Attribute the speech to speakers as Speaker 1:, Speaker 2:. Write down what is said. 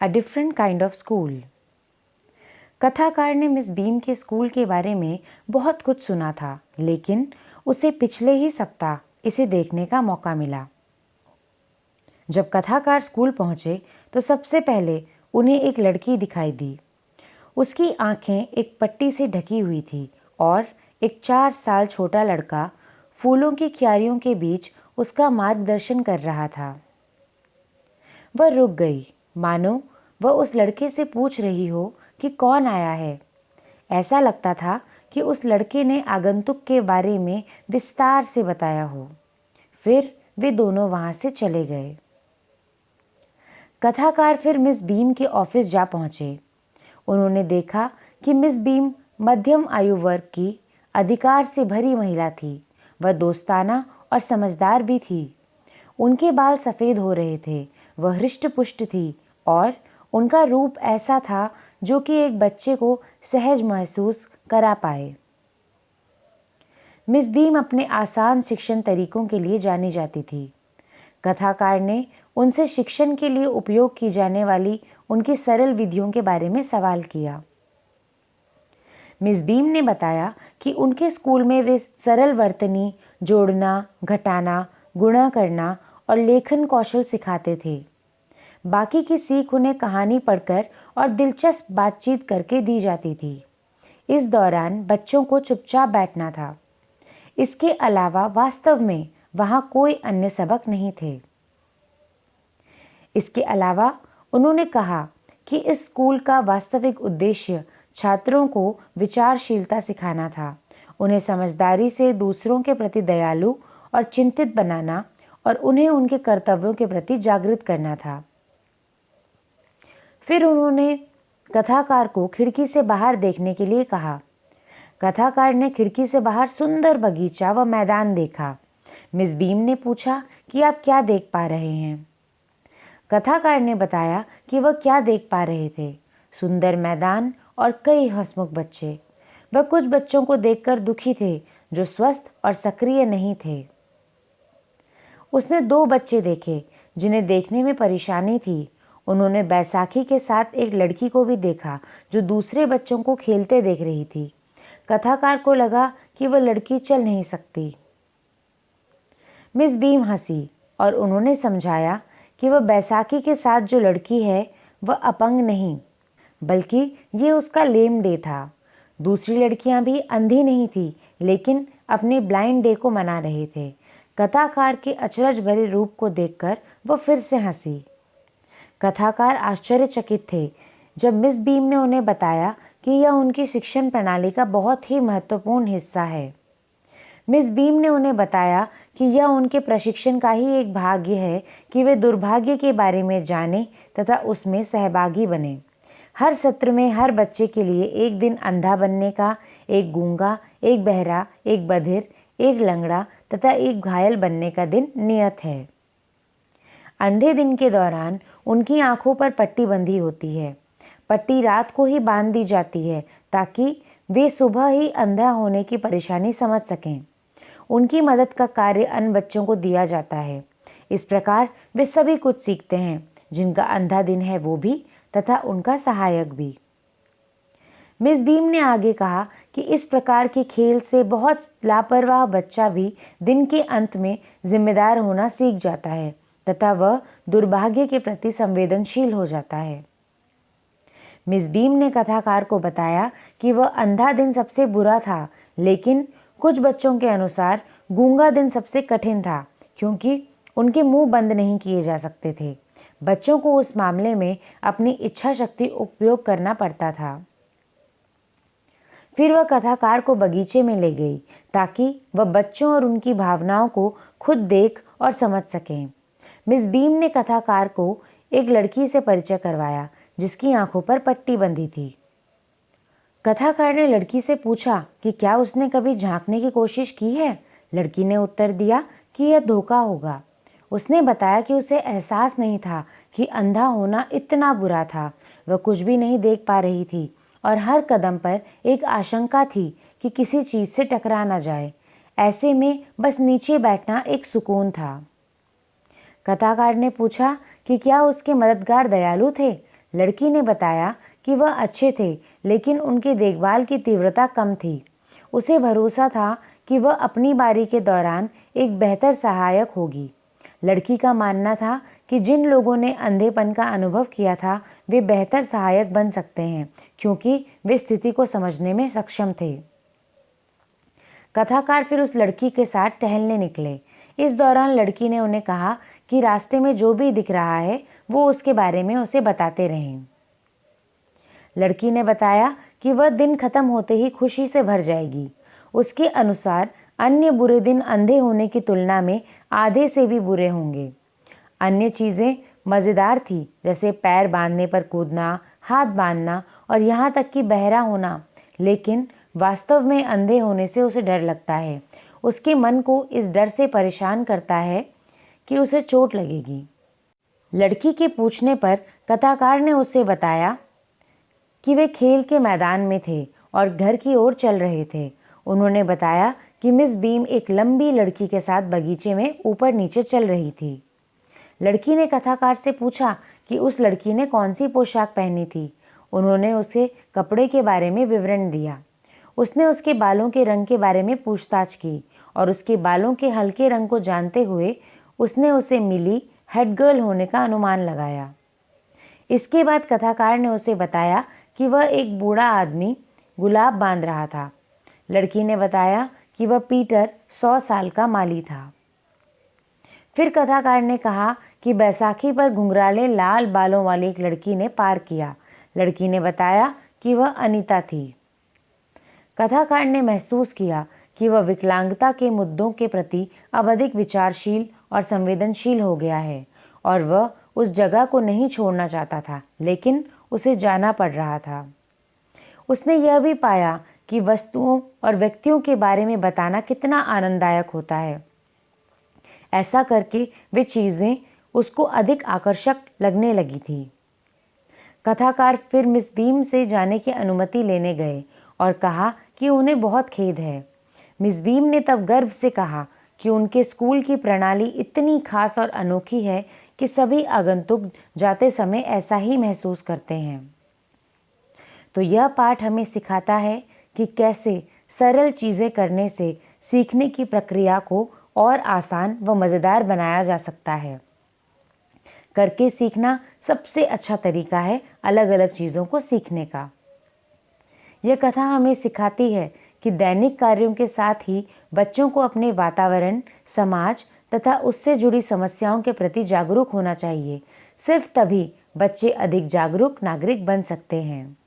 Speaker 1: A different kind of school. कथाकार ने miss beam के स्कूल के बारे में बहुत कुछ सुना था, लेकिन उसे पिछले ही सप्ताह इसे देखने का मौका मिला। जब कथाकार स्कूल पहुंचे तो सबसे पहले उन्हें एक लड़की दिखाई दी। उसकी आंखें एक पट्टी से ढकी हुई थी और एक 4 साल छोटा लड़का फूलों की क्यारियों के बीच उसका मार्गदर्शन कर रहा था। वह रुक गई, मानो वह उस लड़के से पूछ रही हो कि कौन आया है। ऐसा लगता था कि उस लड़के ने आगंतुक के बारे में विस्तार से बताया हो। फिर वे दोनों वहां से चले गए। कथाकार फिर मिस बीम के ऑफिस जा पहुंचे। उन्होंने देखा कि मिस बीम मध्यम आयु वर्ग की, अधिकार से भरी महिला थी। वह दोस्ताना और समझदार भी थी। उनके बाल सफ़ेद हो रहे थे, वह हृष्ट-पुष्ट थी और उनका रूप ऐसा था जो कि एक बच्चे को सहज महसूस करा पाए। मिस बीम अपने आसान शिक्षण तरीकों के लिए जानी जाती थी। कथाकार ने उनसे शिक्षण के लिए उपयोग की जाने वाली उनकी सरल विधियों के बारे में सवाल किया। मिस बीम ने बताया कि उनके स्कूल में वे सरल वर्तनी, जोड़ना, घटाना, गुणा करना और लेखन कौशल सिखाते थे। बाकी की सीख उन्हें कहानी पढ़कर और दिलचस्प बातचीत करके दी जाती थी। इस दौरान बच्चों को चुपचाप बैठना था। इसके अलावा वास्तव में वहाँ कोई अन्य सबक नहीं थे। इसके अलावा उन्होंने कहा कि इस स्कूल का वास्तविक उद्देश्य छात्रों को विचारशीलता सिखाना था, उन्हें समझदारी से दूसरों के प्रति दयालु और चिंतित बनाना और उन्हें उनके कर्तव्यों के प्रति जागृत करना था। फिर उन्होंने कथाकार को खिड़की से बाहर देखने के लिए कहा। कथाकार ने खिड़की से बाहर सुंदर बगीचा व मैदान देखा। मिस बीम ने पूछा कि आप क्या देख पा रहे हैं? कथाकार ने बताया कि वह क्या देख पा रहे थे। सुंदर मैदान और कई हंसमुख बच्चे। वह कुछ बच्चों को देखकर दुखी थे जो स्वस्थ और सक्रिय नहीं थे। उसने 2 बच्चे देखे जिन्हें देखने में परेशानी थी। उन्होंने बैसाखी के साथ एक लड़की को भी देखा जो दूसरे बच्चों को खेलते देख रही थी। कथाकार को लगा कि वह लड़की चल नहीं सकती। मिस बीम हंसी और उन्होंने समझाया कि वह बैसाखी के साथ जो लड़की है वह अपंग नहीं, बल्कि ये उसका लेम डे था। दूसरी लड़कियां भी अंधी नहीं थी, लेकिन अपने ब्लाइंड डे को मना रहे थे। कथाकार के अचरज भरे रूप को देखकर वह फिर से हंसी। कथाकार आश्चर्यचकित थे जब मिस बीम ने उन्हें बताया कि यह उनकी शिक्षण प्रणाली का बहुत ही महत्वपूर्ण हिस्सा है। मिस बीम ने उन्हें बताया कि यह उनके प्रशिक्षण का ही एक भाग्य है कि वे दुर्भाग्य के बारे में जानें तथा उसमें सहभागी बने। हर सत्र में हर बच्चे के लिए एक दिन अंधा बनने का, एक गूंगा, एक बहरा, एक बधिर, एक लंगड़ा तथा एक घायल बनने का दिन नियत है। अंधे दिन के दौरान उनकी आंखों पर पट्टी बंधी होती है। पट्टी रात को ही बांध दी जाती है ताकि वे सुबह ही अंधा होने की परेशानी समझ सकें। उनकी मदद का कार्य अन्य बच्चों को दिया जाता है। इस प्रकार वे सभी कुछ सीखते हैं, जिनका अंधा दिन है वो भी तथा उनका सहायक भी। मिस बीम ने आगे कहा कि इस प्रकार के खेल से बहुत लापरवाह बच्चा भी दिन के अंत में जिम्मेदार होना सीख जाता है तथा वह दुर्भाग्य के प्रति संवेदनशील हो जाता है। मिस बीम ने कथाकार को बताया कि वह अंधा दिन सबसे बुरा था, लेकिन कुछ बच्चों के अनुसार गूंगा दिन सबसे कठिन था, क्योंकि उनके मुंह बंद नहीं किए जा सकते थे। बच्चों को उस मामले में अपनी इच्छा शक्ति उपयोग करना पड़ता था। फिर वह कथाकार को बगीचे में ले गई ताकि वह बच्चों और उनकी भावनाओं को खुद देख और समझ सकें। मिस बीम ने कथाकार को एक लड़की से परिचय करवाया जिसकी आंखों पर पट्टी बंधी थी। कथाकार ने लड़की से पूछा कि क्या उसने कभी झांकने की कोशिश की है। लड़की ने उत्तर दिया कि यह धोखा होगा। उसने बताया कि उसे एहसास नहीं था कि अंधा होना इतना बुरा था। वह कुछ भी नहीं देख पा रही थी और हर कदम पर एक आशंका थी कि किसी चीज से टकरा ना जाए। ऐसे में बस नीचे बैठना एक सुकून था। कथाकार ने पूछा कि क्या उसके मददगार दयालु थे। लड़की ने बताया कि वह अच्छे थे, लेकिन उनकी देखभाल की तीव्रता कम थी। उसे भरोसा था कि वह अपनी बारी के दौरान एक बेहतर सहायक होगी। लड़की का मानना था कि जिन लोगों ने अंधेपन का अनुभव किया था वे बेहतर सहायक बन सकते हैं, क्योंकि वे स्थिति को समझने में सक्षम थे। कथाकार फिर उस लड़की के साथ टहलने निकले। इस दौरान लड़की ने उन्हें कहा कि रास्ते में जो भी दिख रहा है वो उसके बारे में उसे बताते रहें। लड़की ने बताया कि वह दिन खत्म होते ही खुशी से भर जाएगी। उसके अनुसार अन्य बुरे दिन अंधे होने की तुलना में आधे से भी बुरे होंगे। अन्य चीज़ें मज़ेदार थी, जैसे पैर बांधने पर कूदना, हाथ बांधना और यहाँ तक कि बहरा होना, लेकिन वास्तव में अंधे होने से उसे डर लगता है। उसके मन को इस डर से परेशान करता है कि उसे चोट लगेगी। लड़की के पूछने पर कथाकार ने उससे बताया कि वे खेल के मैदान में थे और घर की ओर चल रहे थे। उन्होंने बताया कि मिस बीम एक लंबी लड़की के साथ बगीचे में ऊपर नीचे चल रही थी। लड़की ने कथाकार से पूछा कि उस लड़की ने कौन सी पोशाक पहनी थी। उन्होंने उसे कपड़े के बारे में विवरण दिया। उसने उसके बालों के रंग के बारे में पूछताछ की और उसके बालों के हल्के रंग को जानते हुए उसने उसे मिली हेड गर्ल होने का अनुमान लगाया। इसके बाद कथाकार ने उसे बताया कि वह एक बूढ़ा आदमी गुलाब बांध रहा था। लड़की ने बताया कि वह पीटर 100 साल का माली था। फिर कथाकार ने कहा कि बैसाखी पर घुंघराले लाल बालों वाली एक लड़की ने पार किया। लड़की ने बताया कि वह अनीता थी। कथाकार ने महसूस किया कि वह विकलांगता के मुद्दों के प्रति अब अधिक विचारशील और संवेदनशील हो गया है और वह उस जगह को नहीं छोड़ना चाहता था, लेकिन उसे जाना पड़ रहा था। उसने यह भी पाया कि वस्तुओं और व्यक्तियों के बारे में बताना कितना आनंददायक होता है। ऐसा करके वे चीज़ें उसको अधिक आकर्षक लगने लगी थी। कथाकार फिर मिस बीम से जाने की अनुमति लेने गए और कहा कि उन्हें बहुत खेद है। मिस बीम ने तब गर्व से कहा कि उनके स्कूल की प्रणाली इतनी खास और अनोखी है कि सभी आगंतुक जाते समय ऐसा ही महसूस करते हैं। तो यह पाठ हमें सिखाता है कि कैसे सरल चीज़ें करने से सीखने की प्रक्रिया को और आसान व मज़ेदार बनाया जा सकता है। करके सीखना सबसे अच्छा तरीका है अलग अलग चीज़ों को सीखने का। यह कथा हमें सिखाती है कि दैनिक कार्यों के साथ ही बच्चों को अपने वातावरण, समाज तथा उससे जुड़ी समस्याओं के प्रति जागरूक होना चाहिए। सिर्फ तभी बच्चे अधिक जागरूक नागरिक बन सकते हैं।